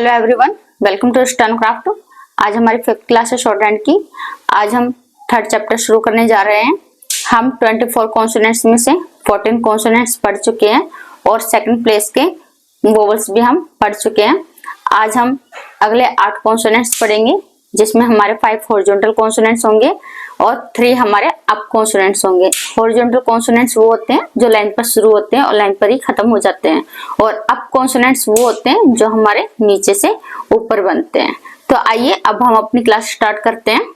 Hello everyone, welcome to Stenocraft. आज हमारी 5th class है शॉर्ट हैंड की। आज हम 3rd चैप्टर शुरू करने जा रहे हैं। हम 24 कॉन्सोनेंट्स में से 14 कॉन्सोनेंट्स पढ़ चुके हैं और सेकंड प्लेस के वोवेल्स भी हम पढ़ चुके हैं। आज हम अगले 8 कॉन्सोनेंट्स पढ़ेंगे, जिसमें हमारे 5 हॉरिजॉन्टल कॉन्सोनेंट्स होंगे और 3 हमारे अप कॉन्सोनेंट्स होंगे। हॉरिजॉन्टल कॉन्सोनेंट्स वो होते हैं जो लाइन पर शुरू होते हैं और लाइन पर ही खत्म हो जाते हैं, और अप कॉन्सोनेंट्स वो होते हैं जो हमारे नीचे से ऊपर बनते हैं। तो आइए अब हम अपनी क्लास स्टार्ट करते हैं।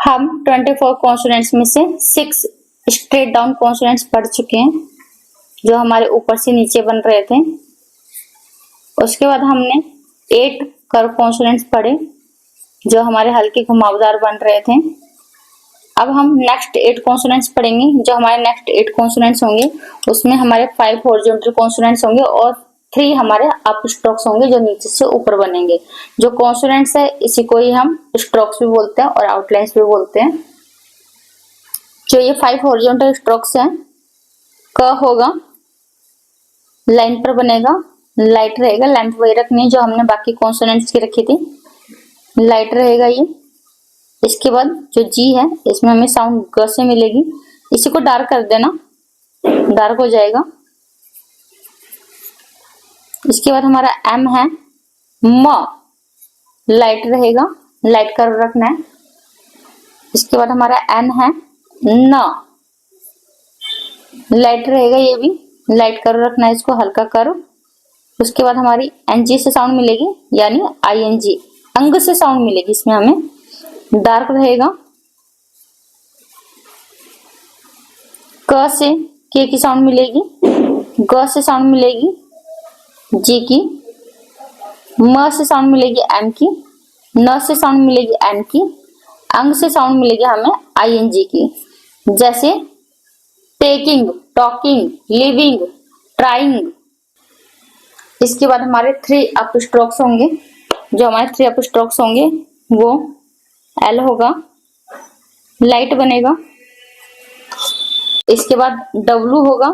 हम 24 कॉन्सोनेंट्स में से 6 स्ट्रेट डाउन कॉन्सोनेंट्स पढ़ चुके हैं जो हमारे ऊपर से नीचे बन रहे थे। उसके बाद हमने 8 कर्व कॉन्सोनेंट्स पढ़े जो हमारे हल्के घुमावदार बन रहे थे। अब हम नेक्स्ट 8 कॉन्सोनेंट्स पढ़ेंगे। जो हमारे नेक्स्ट 8 कॉन्सोनेंट्स होंगे उसमें हमारे 5 हॉरिजॉन्टल कॉन्सोनेंट्स होंगे और 3 हमारे अप स्ट्रोक्स होंगे जो नीचे से ऊपर बनेंगे। जो कॉन्सोनेंट्स है इसी को ही हम स्ट्रोक्स भी बोलते हैं और आउटलाइंस भी बोलते हैं। जो ये 5 हॉरिजॉन्टल स्ट्रोक्स हैं, क होगा, लाइन पर बनेगा, लाइट रहेगा, लेंथ वही रखनी है जो हमने बाकी कॉन्सोनेंट्स की रखी थी, लाइट रहेगा ये। इसके बाद जो जी है इसमें हमें साउंड ग से मिलेगी। इसी को डार्क कर देना, डार्क हो जाएगा। इसके बाद हमारा एम है, म, लाइट रहेगा, लाइट कर्व रखना है। इसके बाद हमारा एन है, न, लाइट रहेगा, ये भी लाइट कर्व रखना है, इसको हल्का कर्व। उसके बाद हमारी एनजी से साउंड मिलेगी, यानी आईएनजी, अंग से साउंड मिलेगी, इसमें हमें डार्क रहेगा। क से के की साउंड मिलेगी, ग से साउंड मिलेगी जी की, म से साउंड मिलेगी एम की, न से साउंड मिलेगी एन की, अंग से साउंड मिलेगी हमें आईएनजी की, जैसे टेकिंग, टॉकिंग, लिविंग, ट्राइंग। इसके बाद हमारे 3 अप स्ट्रोक्स होंगे। जो हमारे 3 अप स्ट्रोक्स होंगे वो एल होगा, लाइट बनेगा। इसके बाद डब्लू होगा,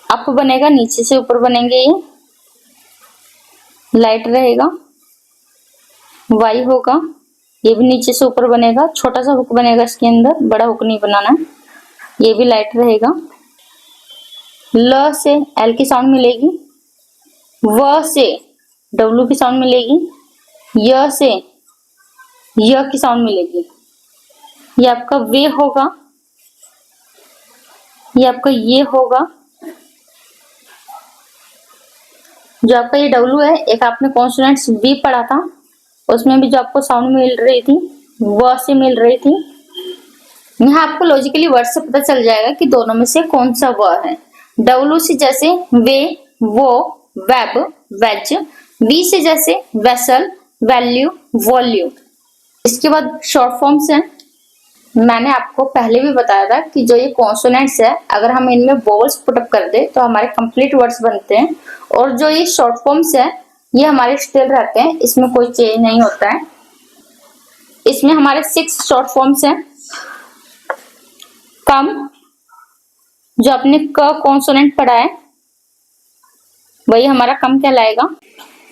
अप बनेगा, नीचे से ऊपर बनेंगे ये, लाइट रहेगा। वाई होगा, ये भी नीचे से ऊपर बनेगा, छोटा सा हुक बनेगा इसके अंदर, बड़ा हुक नहीं बनाना है, ये भी लाइट रहेगा। ल से एल की साउंड मिलेगी, व से डब्लू की साउंड मिलेगी, य से य की साउंड मिलेगी। ये आपका वे होगा, ये आपका ये होगा। जो आपका ये डब्लू है, एक आपने कॉन्सोनेंट्स वी पढ़ा था, उसमें भी जो आपको साउंड मिल रही थी व से मिल रही थी। यहाँ आपको लॉजिकली वर्ड से पता चल जाएगा कि दोनों में से कौन सा व है। डब्लू से जैसे वे, वो, वेब, वेज। वी से जैसे वेसल, वैल्यू, वॉल्यूम। इसके बाद शॉर्ट फॉर्म्स हैं। मैंने आपको पहले भी बताया था कि जो ये कॉन्सोनेंट्स है, अगर हम इनमें वोवेल्स पुटअप कर दे तो हमारे कंप्लीट वर्ड्स बनते हैं, और जो ये शॉर्ट फॉर्म्स है ये हमारे स्टिल रहते हैं, इसमें कोई चेंज नहीं होता है। इसमें हमारे 6 शॉर्ट फॉर्म्स हैं। कम, जो आपने क कॉन्सोनेंट पढ़ा है वही हमारा कम कहलाएगा।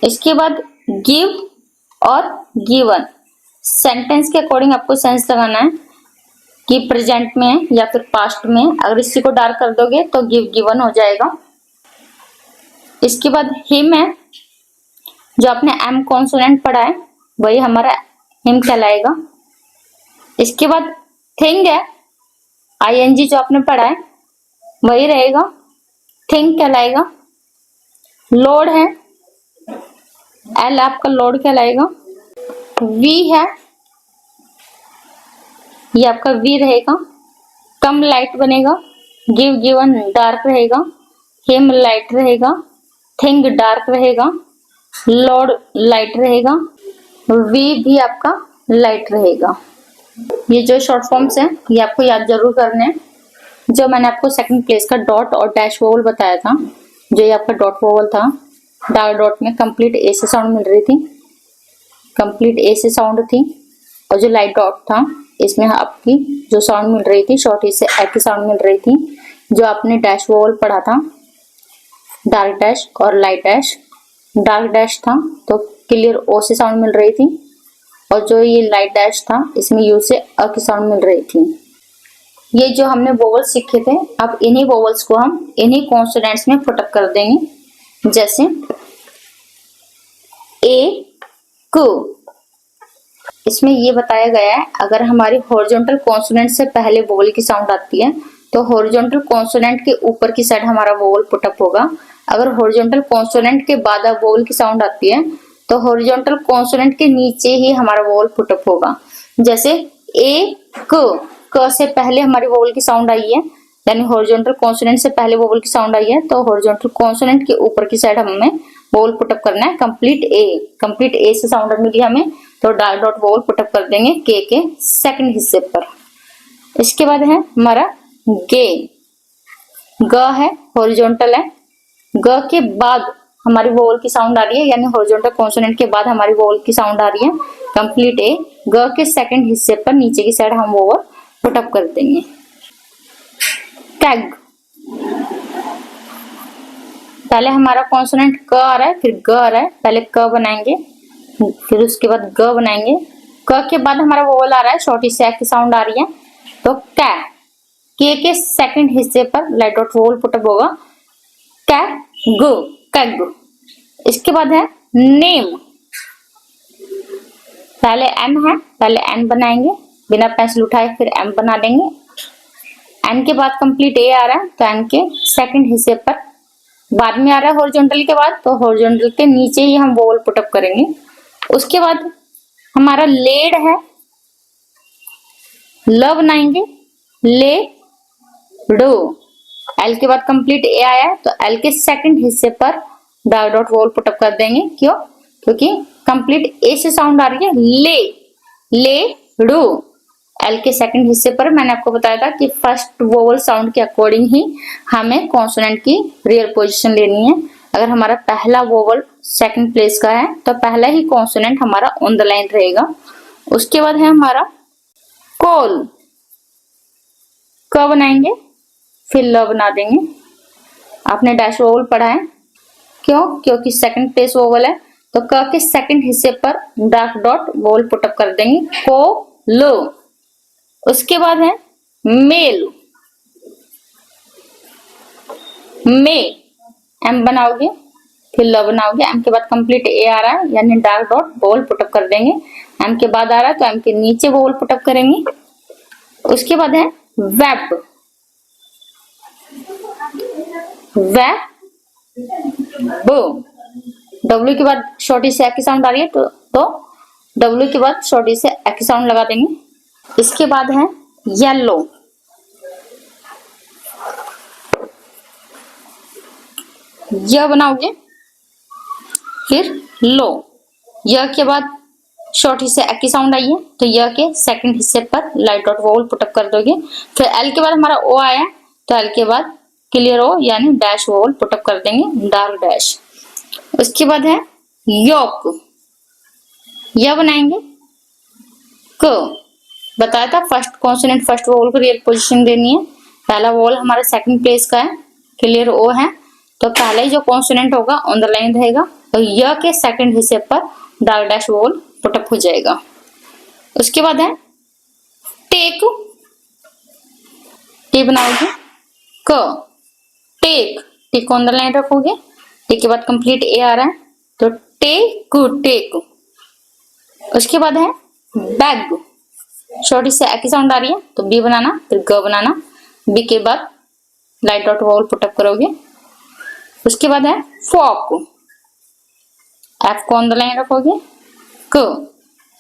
इसके बाद गिव और गिवन, सेंटेंस के अकॉर्डिंग आपको सेंस लगाना है कि प्रेजेंट में या फिर पास्ट में। अगर इसी को डार्क कर दोगे तो गिव गिवन हो जाएगा। इसके बाद हिम है, जो आपने एम कॉन्सोनेंट पढ़ा है वही हमारा हिम कहलाएगा। इसके बाद थिंग है, आईएनजी जो आपने पढ़ा है वही रहेगा, थिंग कहलाएगा। लोड है, एल आपका लोड कहलाएगा। वी है, ये आपका वी रहेगा। कम लाइट बनेगा, गिव गिवन डार्क रहेगा, हिम लाइट रहेगा, थिंग डार्क रहेगा, लोड लाइट रहेगा, वी भी आपका लाइट रहेगा। ये जो शॉर्ट फॉर्म्स हैं ये आपको याद जरूर करने हैं। जो मैंने आपको सेकंड प्लेस का डॉट और डैश वोवल बताया था, जो ये आपका डॉट वोवल था, डॉट में कंप्लीट ए से साउंड मिल रही थी, कंप्लीट ए से साउंड थी, और जो लाइट डॉट था इसमें आपकी जो साउंड मिल रही थी शॉर्ट ई से ए की साउंड मिल रही थी। जो आपने डैश वोवल पढ़ा था डार्क डैश और लाइट डैश। डार्क डैश था तो क्लियर ओ से साउंड मिल रही थी, और जो ये लाइट डैश था इसमें यू से अ की साउंड मिल रही थी। ये जो हमने वोवल्स सीखे थे, अब इन्हीं वोवल्स को हम इन्हीं कॉन्सोनेंट्स में पुटअप कर देंगे। जैसे ए कु, इसमें ये बताया गया है अगर हमारी हॉरिजॉन्टल कॉन्सोनेंट से पहले वोवल की साउंड आती है तो हॉरिजॉन्टल कॉन्सोनेंट के ऊपर की साइड हमारा वोवल पुटअप होगा। अगर हॉरिजॉन्टल कॉन्सोनेंट के बाद वोवल की साउंड आती है तो हॉरिजॉन्टल कॉन्सोनेंट के नीचे ही हमारा वोवल पुटअप होगा। जैसे ए क से पहले हमारी वोवल की साउंड आई है, यानी हॉरिजॉन्टल कॉन्सोनेंट से पहले वोवल की साउंड आई है, तो हॉरिजॉन्टल कॉन्सोनेंट के ऊपर की साइड हमें वोवल पुटअप करना है। कंप्लीट ए से साउंड मिली हमें, तो डार्क डॉट वोवल पुटअप कर देंगे के सेकंड हिस्से पर। इसके बाद है हमारा गे, ग है हॉरिजॉन्टल है, ग के बाद हमारी वोवल की साउंड आ रही है, यानी हॉरिजॉन्टल कॉन्सोनेंट के बाद हमारी वोवल की साउंड आ रही है। कंप्लीट ए, ग के सेकंड हिस्से पर नीचे की साइड हम वोवल पुटअप कर देंगे। कैग, पहले हमारा कॉन्सोनेंट क आ रहा है, फिर ग आ रहा है, पहले क बनाएंगे, फिर उसके बाद ग बनाएंगे, क के बाद हमारा वोवल आ रहा है, छोटी सी की साउंड आ रही है, तो कै, के सेकंड हिस्से पर लाइट डॉट वोवल पुटअप होगा, कैग। इसके बाद है नेम, पहले एम है, पहले एन बनाएंगे, बिना पेंसिल उठाए फिर एम बना देंगे। एन के बाद कंप्लीट ए आ रहा है, तो एन के सेकंड हिस्से पर बाद में आ रहा है हॉरिजॉन्टल के बाद, तो हॉरिजॉन्टल के नीचे ही हम वोवल पुटअप करेंगे। उसके बाद हमारा लेड है, ल बनाएंगे, ले डो, एल के बाद कंप्लीट ए आया है, तो एल के सेकंड हिस्से पर डार्क डॉट वोवल पुटअप कर देंगे। क्यों? क्योंकि कंप्लीट ए से साउंड आ रही है, ले डो। एल के सेकंड हिस्से पर मैंने आपको बताया था कि फर्स्ट वोवल साउंड के अकॉर्डिंग ही हमें कॉन्सोनेंट की रियल पोजीशन लेनी है। अगर हमारा पहला वोवल सेकंड प्लेस का है तो पहला ही कॉन्सोनेंट हमारा ऑन द लाइन रहेगा। उसके बाद है हमारा कॉल, क बनाएंगे, फिर ल बना देंगे। आपने डैश वोवल पढ़ा है, क्यों? क्योंकि सेकंड प्लेस वोवल है, तो क के सेकंड हिस्से पर डार्क डॉट वोवल पुटअप कर देंगे, को लो। उसके बाद है मेल, मे, एम बनाओगे, फिर ल बनाओगे, एम के बाद कंप्लीट ए आ रहा है, यानी डार्क डॉट वोवल पुटअप कर देंगे। एम के बाद आ रहा है तो एम के नीचे वोवल पुटअप करेंगे। उसके बाद है वेब, डब्ल्यू के बाद छोटी से की साउंड आ रही है, तो डब्ल्यू के बाद छोटी से की साउंड लगा देंगे। इसके बाद है येलो, य बनाओगे, फिर लो, य के बाद छोटी से की साउंड आई है, तो य के सेकंड हिस्से पर लाइट डॉट वोवल पुटअप कर दोगे। फिर एल के बाद हमारा ओ आया, तो एल के बाद क्लियर ओ यानी डैश वोवल पुटअप कर देंगे, डार्क डैश। उसके बाद है योक, य बनाएंगे, क, बताया था फर्स्ट कॉन्सोनेंट फर्स्ट वोवल को रियल पोजीशन देनी है। पहला वोवल हमारा सेकंड प्लेस का है, क्लियर ओ है, तो पहला ही जो कॉन्सोनेंट होगा ऑन द लाइन रहेगा, तो य के सेकंड हिस्से पर डार्क डैश वोवल पुटअप हो जाएगा। उसके बाद है टेक, टी बनाओगे, क, टेक ऑन द लाइन रखोगे, टी के बाद कंप्लीट ए आ रहा है, तो टेक। उसके बाद है बैग, छोटी से की साउंड आ रही है, तो बी बनाना, फिर ग बनाना, बी के बाद लाइट डॉट वोवल पुटअप करोगे। उसके बाद है फॉक, एफ को ऑन द लाइन रखोगे, क,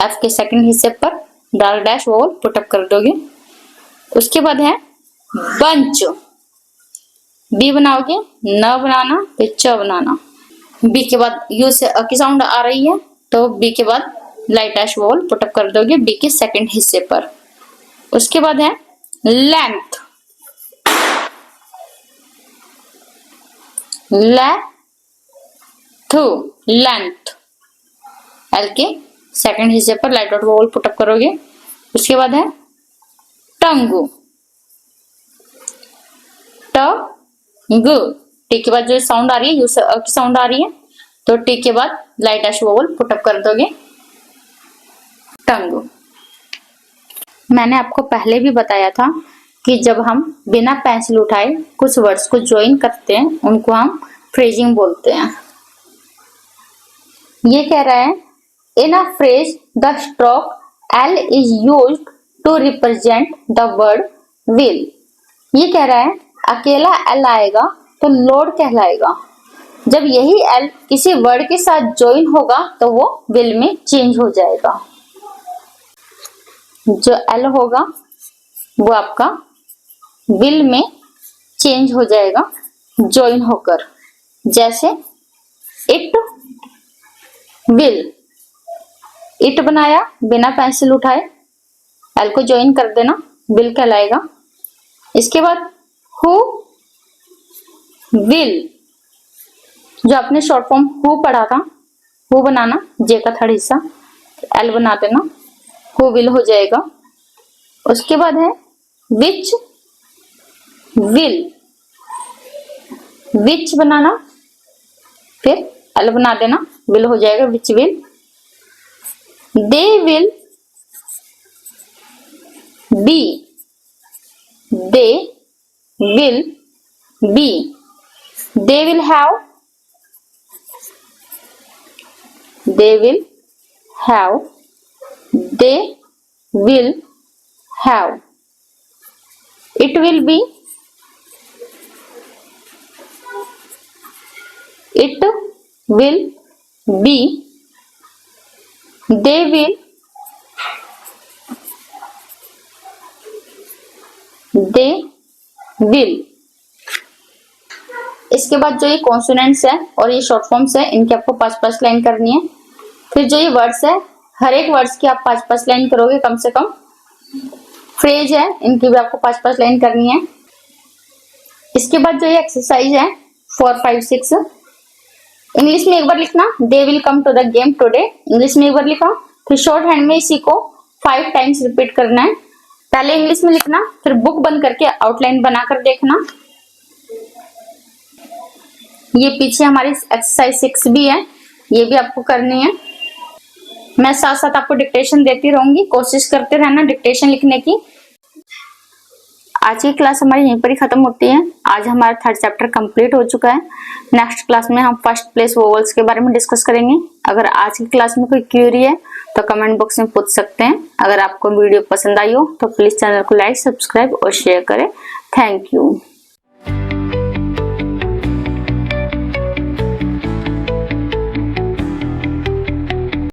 एफ के सेकंड हिस्से पर डार्क डैश वोवल पुटअप कर दोगे। उसके बाद है बंच, बी बनाओगे, न बनाना, फिर च बनाना, बी के बाद यू से अ की साउंड आ रही है, तो बी के बाद लाइट डैश वोवल पुटअप कर दोगे बी के सेकंड हिस्से पर। उसके बाद है लेंथ, लेंथ, एल के सेकंड हिस्से पर लाइट डॉट वोवल पुटअप करोगे। उसके बाद है टंग, टी के बाद जो साउंड आ रही है यू की साउंड आ रही है, तो टी के बाद लाइट डैश वोवल पुटअप कर दोगे टंग। मैंने आपको पहले भी बताया था कि जब हम बिना पेंसिल उठाए कुछ वर्ड्स को ज्वाइन करते हैं उनको हम फ्रेजिंग बोलते हैं। ये कह रहा है in a phrase the stroke L is used to represent the word will. ये कह रहा है अकेला एल आएगा तो लोड कहलाएगा, जब यही एल किसी वर्ड के साथ ज्वाइन होगा तो वो विल में चेंज हो जाएगा। जो एल होगा वो आपका विल में चेंज हो जाएगा ज्वाइन होकर। जैसे इट विल, इट बनाया बिना पेंसिल उठाए, एल को ज्वाइन कर देना, विल कहलाएगा। इसके बाद हु विल, जो आपने शॉर्ट फॉर्म हु पढ़ा था, हु बनाना जे का थर्ड हिस्सा, एल बना देना, हु विल हो जाएगा। उसके बाद है विच विल, विच बनाना फिर एल बना देना, विल हो जाएगा which will. They will be, they will be, they will have, they will have, they will have. It will be, it will be, they will, they will। इसके बाद जो ये consonants है और ये शॉर्ट फॉर्म्स है इनकी आपको 5-5 लाइन करनी है। फिर जो ये वर्ड्स है हर एक वर्ड्स की आप 5-5 लाइन करोगे कम से कम। फ्रेज है इनकी भी आपको 5-5 लाइन करनी है। इसके बाद जो ये एक्सरसाइज है 4, 5, 6 इंग्लिश में एक बार लिखना, they will come to the game today, English में एक बार लिखा। फिर शॉर्ट हैंड में इसी को 5 टाइम्स रिपीट करना है। पहले इंग्लिश में लिखना, फिर बुक बंद करके आउटलाइन बनाकर देखना। ये पीछे हमारी एक्सरसाइज 6 भी है, ये भी आपको करनी है। मैं साथ साथ आपको डिक्टेशन देती रहूंगी, कोशिश करते रहना डिक्टेशन लिखने की। आज की क्लास हमारी यहीं पर ही खत्म होती है। आज हमारा 3rd चैप्टर कंप्लीट हो चुका है। नेक्स्ट क्लास में हम फर्स्ट प्लेस वोवल्स के बारे में डिस्कस करेंगे। अगर आज की क्लास में कोई क्वेरी है तो कमेंट बॉक्स में पूछ सकते हैं। अगर आपको वीडियो पसंद आई हो तो प्लीज चैनल को लाइक, सब्सक्राइब और शेयर करें। Thank you.